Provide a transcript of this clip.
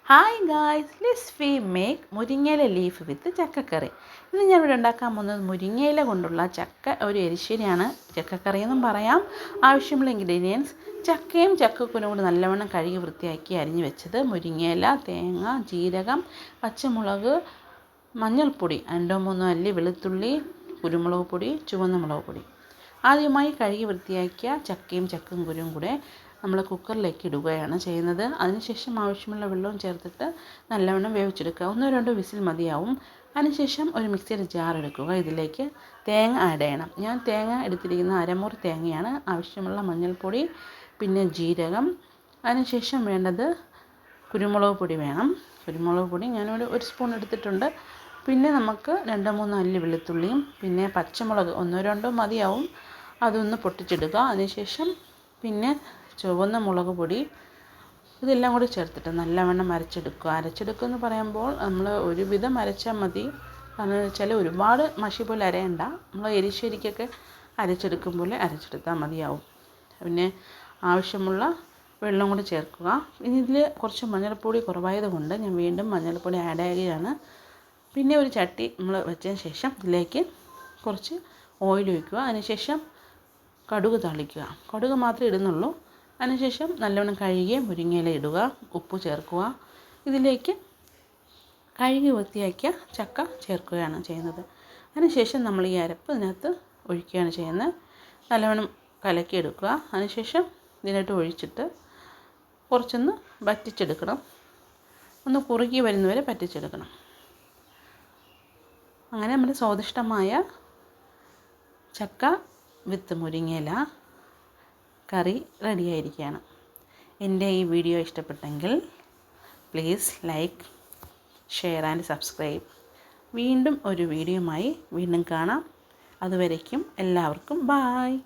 Hi guys, let's we make മുരിങ്ങയില leaf വിത്ത് ചക്കക്കറി. ഇന്ന് ഞാനിവിടെ ഉണ്ടാക്കാൻ പോകുന്നത് മുരിങ്ങയില കൊണ്ടുള്ള ഒരു എരിശ്ശേരിയാണ്. ചക്കക്കറി എന്നും പറയാം. ആവശ്യമുള്ള ഇൻഗ്രീഡിയൻസ്: ചക്കയും ചക്കക്കുരും കൂടി നല്ലവണ്ണം കഴുകി വൃത്തിയാക്കി അരിഞ്ഞു വെച്ചത്, മുരിങ്ങയില, തേങ്ങ, ജീരകം, പച്ചമുളക്, മഞ്ഞൾപ്പൊടി, 2-3 അല്ലി വെളുത്തുള്ളി, കുരുമുളക് പൊടി, ചുവന്ന മുളക് പൊടി. ആദ്യമായി കഴുകി വൃത്തിയാക്കിയ ചക്കയും ചക്കക്കുരും കൂടെ നമ്മൾ കുക്കറിലേക്ക് ഇടുകയാണ് ചെയ്യുന്നത്. അതിനുശേഷം ആവശ്യമുള്ള വെള്ളവും ചേർത്തിട്ട് നല്ലവണ്ണം വേവിച്ചെടുക്കുക. 1-2 വിസിൽ മതിയാവും. അതിനുശേഷം ഒരു മിക്സിയുടെ ജാർ എടുക്കുക. ഇതിലേക്ക് തേങ്ങ ആഡ് ചെയ്യണം. ഞാൻ തേങ്ങ എടുത്തിരിക്കുന്ന അരമുറി തേങ്ങയാണ്. ആവശ്യമുള്ള മഞ്ഞൾപ്പൊടി, പിന്നെ ജീരകം. അതിനുശേഷം വേണ്ടത് കുരുമുളക് പൊടി വേണം. കുരുമുളക് പൊടി ഞാനൊരു 1 സ്പൂൺ എടുത്തിട്ടുണ്ട്. പിന്നെ നമുക്ക് 2-3 അല്ലി വെളുത്തുള്ളിയും, പിന്നെ പച്ചമുളക് 1-2 മതിയാവും. അതൊന്ന് പൊട്ടിച്ചെടുക്കുക. അതിനുശേഷം പിന്നെ ചുവന്ന മുളക് പൊടി, ഇതെല്ലാം കൂടി ചേർത്തിട്ട് നല്ലവണ്ണം അരച്ചെടുക്കുക എന്ന് പറയുമ്പോൾ നമ്മൾ ഒരുവിധം അരച്ചാൽ മതി. കാരണം വെച്ചാൽ ഒരുപാട് മഷി പോലെ അരയണ്ട. നമ്മൾ എരിശ്ശേരിക്കൊക്കെ അരച്ചെടുക്കും പോലെ അരച്ചെടുത്താൽ മതിയാവും. പിന്നെ ആവശ്യമുള്ള വെള്ളം കൂടി ചേർക്കുക. ഇനി ഇതിൽ കുറച്ച് മഞ്ഞൾപ്പൊടി കുറവായതുകൊണ്ട് ഞാൻ വീണ്ടും മഞ്ഞൾപ്പൊടി ആഡ് ചെയ്യുകയാണ്. പിന്നെ ഒരു ചട്ടി നമ്മൾ വെച്ചതിന് ശേഷം ഇതിലേക്ക് കുറച്ച് ഓയിൽ ഒഴിക്കുക. അതിനുശേഷം കടുക് താളിക്കുക. കടുക് മാത്രമേ ഇടുന്നുള്ളൂ. അതിനുശേഷം നല്ലവണ്ണം കഴുകിയ മുരിങ്ങയില ഇടുക, ഉപ്പ് ചേർക്കുക. ഇതിലേക്ക് കഴുകി വൃത്തിയാക്കിയ ചക്ക ചേർക്കുകയാണ് ചെയ്യുന്നത്. അതിനുശേഷം നമ്മൾ ഈ അരപ്പ് ഇതിനകത്ത് ഒഴിക്കുകയാണ് ചെയ്യുന്നത്. നല്ലവണ്ണം കലക്കിയെടുക്കുക. അതിനുശേഷം ഇതിനകത്ത് ഒഴിച്ചിട്ട് കുറച്ചൊന്ന് വറ്റിച്ചെടുക്കണം. ഒന്ന് കുറുകി വരുന്നവരെ വറ്റിച്ചെടുക്കണം. അങ്ങനെ നമ്മുടെ സ്വാദിഷ്ടമായ ചക്ക വിത്ത് മുരിങ്ങയില കറി റെഡിയായിരിക്കുകയാണ്. എൻ്റെ ഈ വീഡിയോ ഇഷ്ടപ്പെട്ടെങ്കിൽ please like, share and subscribe. വീണ്ടും ഒരു വീഡിയോയുമായി വീണ്ടും കാണാം. അതുവരേക്കും എല്ലാവർക്കും ബായ്.